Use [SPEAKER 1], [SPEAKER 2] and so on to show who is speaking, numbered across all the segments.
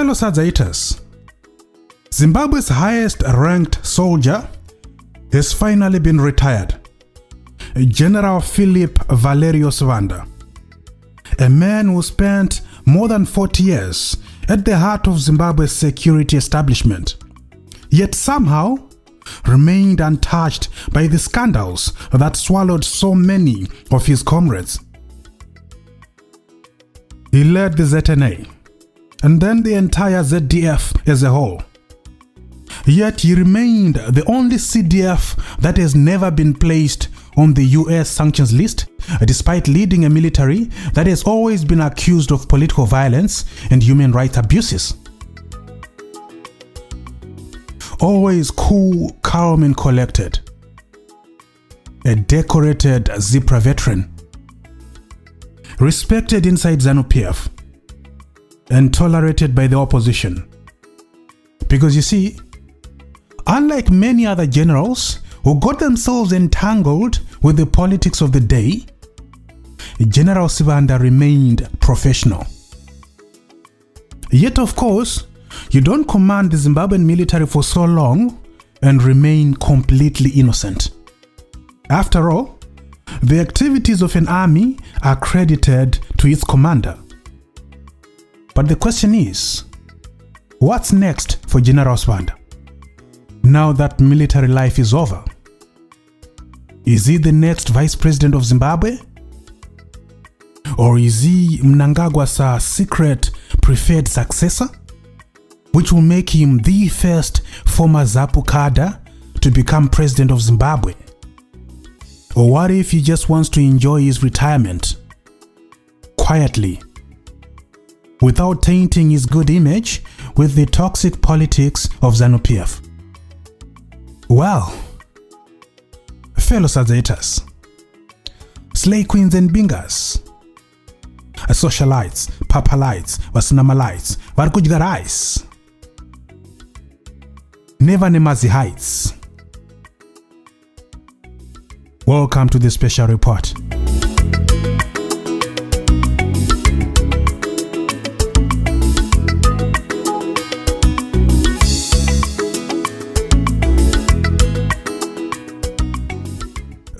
[SPEAKER 1] Fellow Sazaiters, Zimbabwe's highest ranked soldier has finally been retired. General Philip Valerio Sibanda, a man who spent more than 40 years at the heart of Zimbabwe's security establishment, yet somehow remained untouched by the scandals that swallowed so many of his comrades. He led the ZNA and then the entire ZDF as a whole. Yet he remained the only CDF that has never been placed on the US sanctions list, despite leading a military that has always been accused of political violence and human rights abuses. Always cool, calm and collected. A decorated ZIPRA veteran. Respected inside ZANU-PF and tolerated by the opposition. Because you see, unlike many other generals who got themselves entangled with the politics of the day, General Sibanda remained professional. Yet of course, you don't command the Zimbabwean military for so long and remain completely innocent. After all, the activities of an army are credited to its commander. But the question is, what's next for General Sibanda? Now that military life is over, is he the next Vice President of Zimbabwe? Or is he Mnangagwa's secret preferred successor, which will make him the first former ZAPU cadre to become President of Zimbabwe? Or what if he just wants to enjoy his retirement quietly, without tainting his good image with the toxic politics of ZANU-PF? Well, fellow Sazaiters, slay queens and bingers, socialites, papalites, vasinamalites, varikudya rice, never nemazi heights. Welcome to the special report.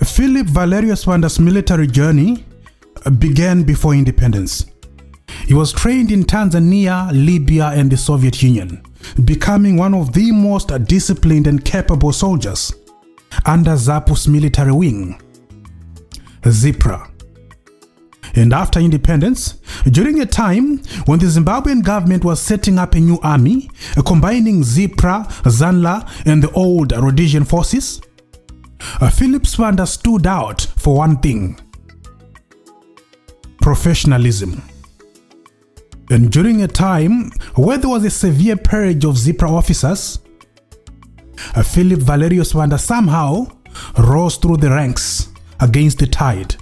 [SPEAKER 1] Philip Valerio Sibanda's military journey began before independence. He was trained in Tanzania, Libya, and the Soviet Union, becoming one of the most disciplined and capable soldiers under ZAPU's military wing, ZIPRA. And after independence, during a time when the Zimbabwean government was setting up a new army, combining ZIPRA, ZANLA, and the old Rhodesian forces, Philip Sibanda stood out for one thing: professionalism. And during a time where there was a severe purge of ZIPRA officers, Philip Valerio Sibanda somehow rose through the ranks against the tide,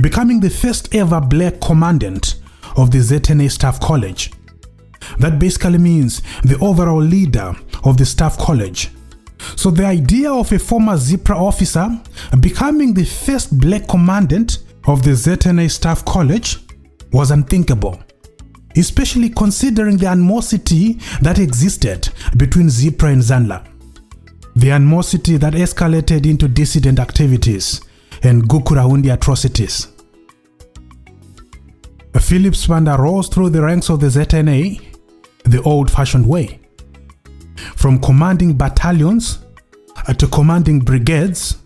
[SPEAKER 1] becoming the first ever black commandant of the ZNA Staff College. That basically means the overall leader of the Staff College. So the idea of a former ZIPRA officer becoming the first black commandant of the ZNA Staff College was unthinkable, especially considering the animosity that existed between ZIPRA and ZANLA. The animosity that escalated into dissident activities and Gukurahundi atrocities. Philip Sibanda rose through the ranks of the ZNA the old-fashioned way, from commanding battalions to commanding brigades,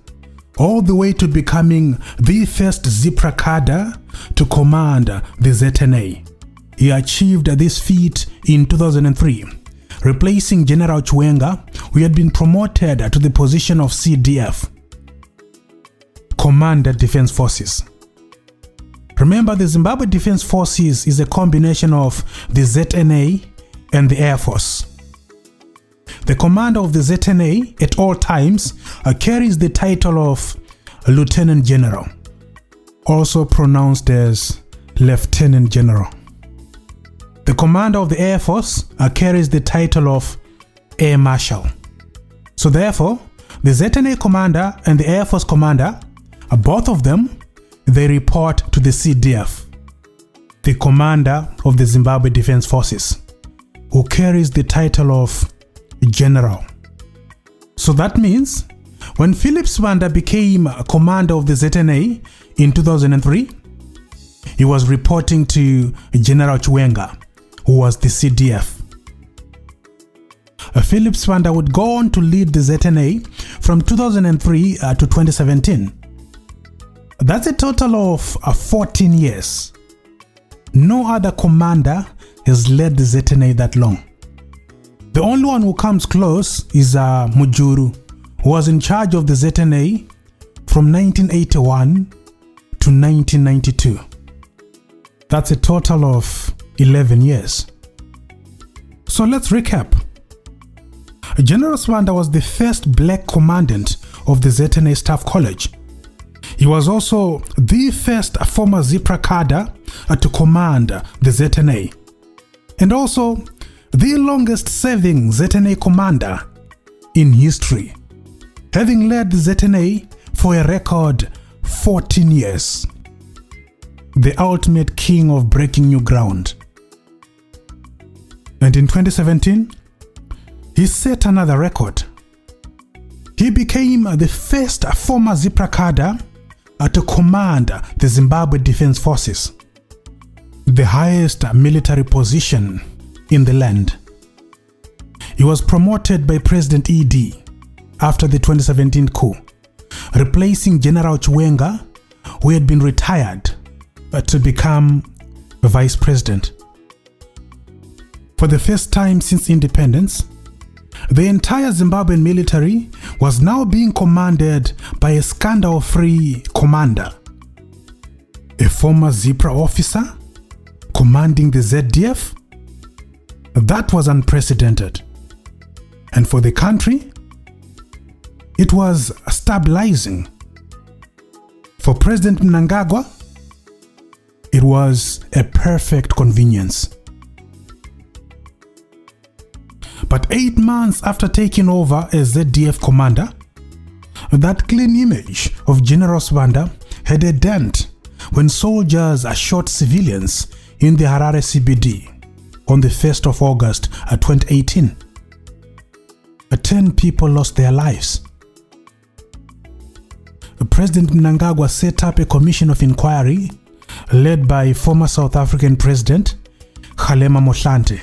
[SPEAKER 1] all the way to becoming the first ZIPRA cadre to command the ZNA. He achieved this feat in 2003, replacing General Chiwenga, who had been promoted to the position of CDF, Commander Defense Forces. Remember, the Zimbabwe Defense Forces is a combination of the ZNA and the Air Force. The commander of the ZNA at all times carries the title of Lieutenant General, also pronounced as Lieutenant General. The commander of the Air Force carries the title of Air Marshal. So therefore, the ZNA commander and the Air Force commander, both of them, they report to the CDF, the commander of the Zimbabwe Defense Forces. who carries the title of General. So that means when Philip Sibanda became commander of the ZNA in 2003, he was reporting to General Chiwenga, who was the CDF. Philip Sibanda would go on to lead the ZNA from 2003 to 2017. That's a total of 14 years. No other commander has led the ZNA that long. The only one who comes close is Mujuru, who was in charge of the ZNA from 1981 to 1992. That's a total of 11 years. So let's recap. General Sibanda was the first black commandant of the ZNA Staff College. He was also the first former ZIPRA cadre to command the ZNA, and also the longest serving ZNA commander in history, having led the ZNA for a record 14 years. The ultimate king of breaking new ground. And in 2017, he set another record. He became the first former ZIPRA cadre to command the Zimbabwe Defense Forces, the highest military position in the land. He was promoted by President ED after the 2017 coup, replacing General Chiwenga, who had been retired, to become vice president. For the first time since independence, the entire Zimbabwean military was now being commanded by a scandal-free commander, a former ZIPRA officer commanding the ZDF. That was unprecedented. And for the country, it was stabilizing. For President Mnangagwa, it was a perfect convenience. But 8 months after taking over as ZDF commander, that clean image of General Sibanda had a dent when soldiers shot civilians in the Harare CBD on the 1st of August 2018. 10 people lost their lives. President Mnangagwa set up a commission of inquiry led by former South African President Kgalema Motlanthe.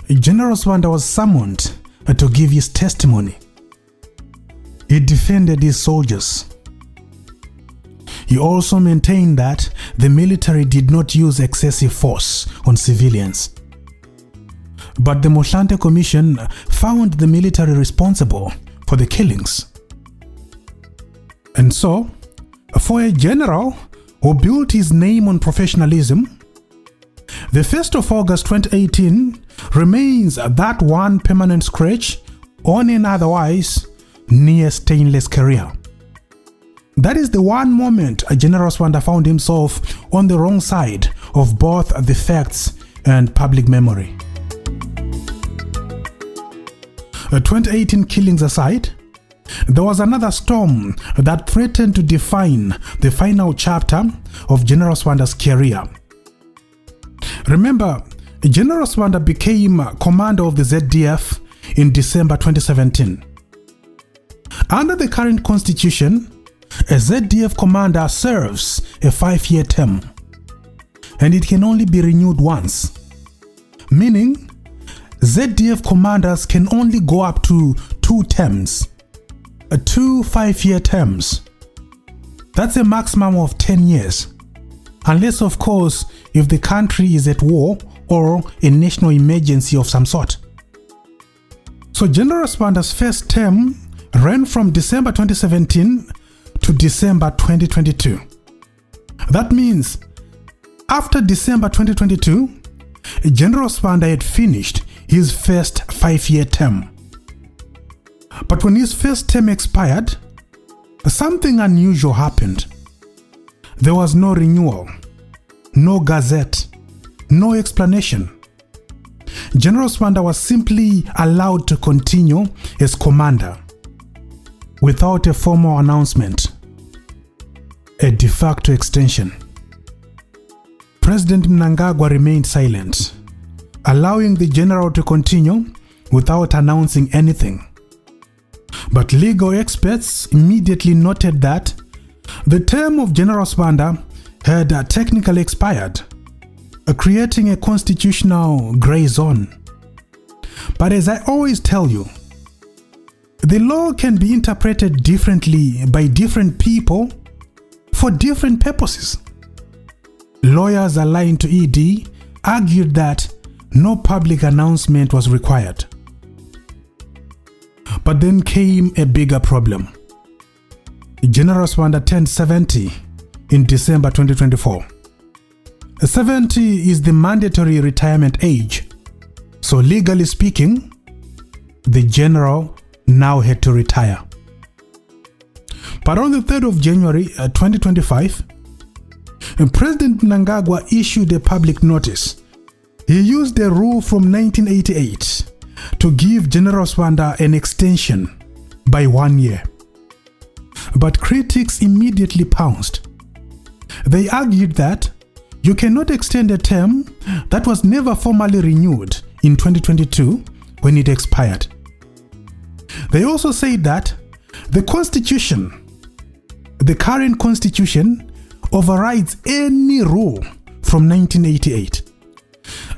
[SPEAKER 1] General Sibanda was summoned to give his testimony. He defended his soldiers. He also maintained that the military did not use excessive force on civilians. But the Motlanthe Commission found the military responsible for the killings. And so, for a general who built his name on professionalism, the 1st of August 2018 remains that one permanent scratch on an otherwise near stainless career. That is the one moment General Sibanda found himself on the wrong side of both the facts and public memory. 2018 killings aside, there was another storm that threatened to define the final chapter of General Sibanda's career. Remember, General Sibanda became commander of the ZDF in December 2017. Under the current constitution, a ZDF commander serves a 5-year term, and it can only be renewed once, meaning ZDF commanders can only go up to 2 terms, 2 5-year terms. That's a maximum of 10 years, unless of course if the country is at war or a national emergency of some sort. So General Sibanda's first term ran from December 2017 to December 2022. That means after December 2022, General Sibanda had finished his first 5-year term. But when his first term expired, something unusual happened. There was no renewal, no gazette, no explanation. General Sibanda was simply allowed to continue as commander without a formal announcement, a de facto extension. President Mnangagwa remained silent, allowing the general to continue without announcing anything. But legal experts immediately noted that the term of General Sibanda had technically expired, creating a constitutional gray zone. But as I always tell you, the law can be interpreted differently by different people for different purposes. Lawyers aligned to ED argued that no public announcement was required. But then came a bigger problem. General Sibanda turned 70 in December 2024. 70 is the mandatory retirement age. So legally speaking, the general now had to retire. But on the 3rd of January 2025, President Mnangagwa issued a public notice. He used a rule from 1988 to give General Sibanda an extension by 1 year. But critics immediately pounced. They argued that you cannot extend a term that was never formally renewed in 2022 when it expired. They also said that the Constitution, the current Constitution, overrides any rule from 1988.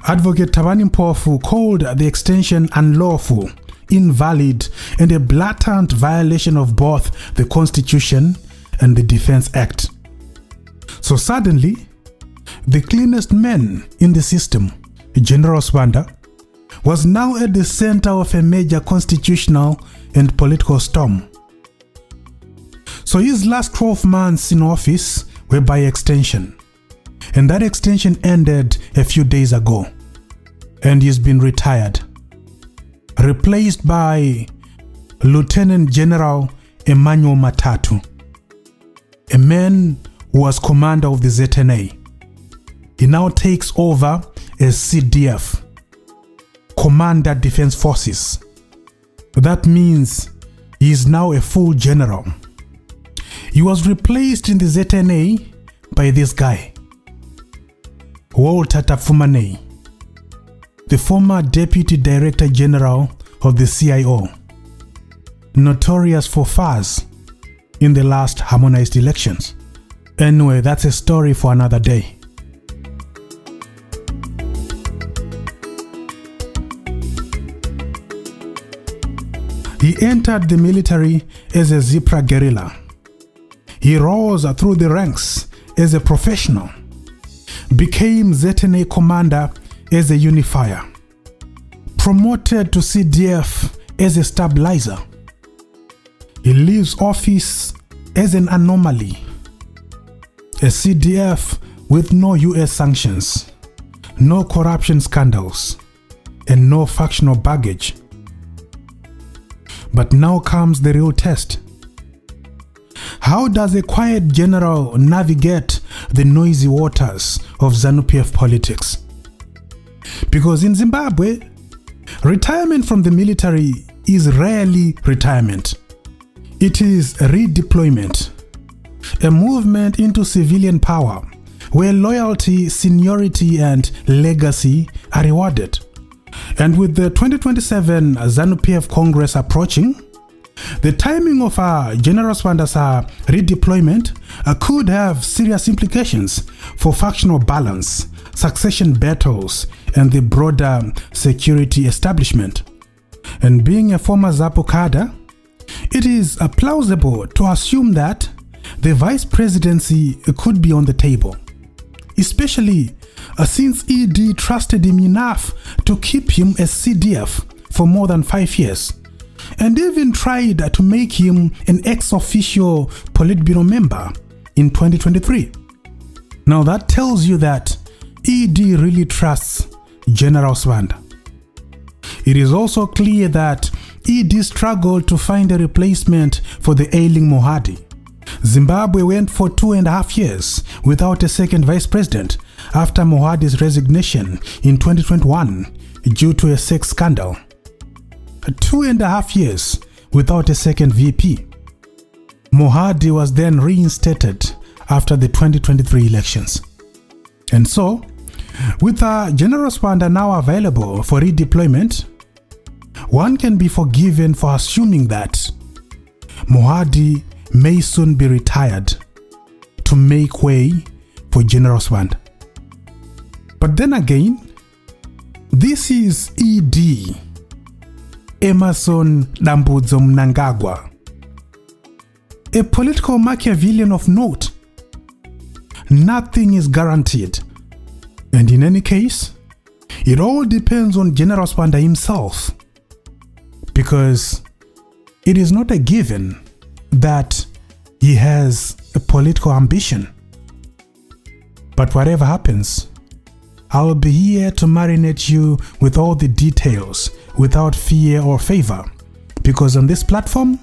[SPEAKER 1] Advocate Thabani Mpofu called the extension unlawful, invalid, and a blatant violation of both the Constitution and the Defense Act. So suddenly, the cleanest man in the system, General Sibanda, was now at the center of a major constitutional and political storm. So his last 12 months in office were by extension, and that extension ended a few days ago, and he's been retired, replaced by Lieutenant General Emmanuel Matatu, a man who was commander of the ZNA. He now takes over as CDF, Commander Defense Forces. That means he is now a full general. He was replaced in the ZNA by this guy, Walter Tafumane, the former Deputy Director General of the CIO, notorious for fars in the last harmonized elections. Anyway, that's a story for another day. He entered the military as a Zipra guerrilla. He rose through the ranks as a professional, became ZNA commander as a unifier, promoted to CDF as a stabilizer. He leaves office as an anomaly, a CDF with no US sanctions, no corruption scandals, and no factional baggage. But now comes the real test. How does a quiet general navigate the noisy waters of ZANU-PF politics? Because in Zimbabwe, retirement from the military is rarely retirement. It is redeployment, a movement into civilian power where loyalty, seniority, and legacy are rewarded. And with the 2027 ZANU-PF Congress approaching, the timing of General Sibanda's redeployment could have serious implications for factional balance, succession battles, and the broader security establishment. And being a former ZAPU cadre, it is plausible to assume that the vice presidency could be on the table, especially since ED trusted him enough to keep him as CDF for more than 5 years, and even tried to make him an ex-officio Politburo member in 2023. Now that tells you that ED really trusts General Sibanda. It is also clear that ED struggled to find a replacement for the ailing Mohadi. Zimbabwe went for 2.5 years without a second vice president after Mohadi's resignation in 2021 due to a sex scandal. 2.5 years without a second VP. Mohadi was then reinstated after the 2023 elections. And so, With General Sibanda now available for redeployment, one can be forgiven for assuming that Mohadi may soon be retired to make way for General Sibanda. But then again, this is ED Emmerson Dambudzo Mnangagwa, a political Machiavellian of note. Nothing is guaranteed, and in any case, it all depends on General Sibanda himself, because it is not a given that he has a political ambition. But whatever happens, I'll be here to marinate you with all the details without fear or favor, because on this platform,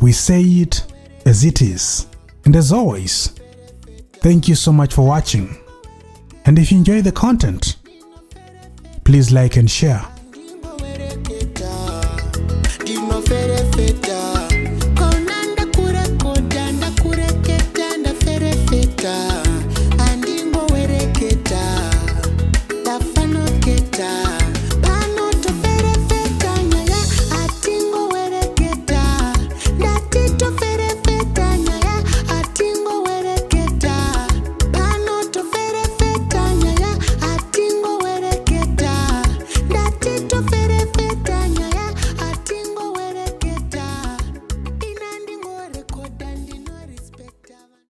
[SPEAKER 1] we say it as it is. And as always, thank you so much for watching. And if you enjoy the content, please like and share.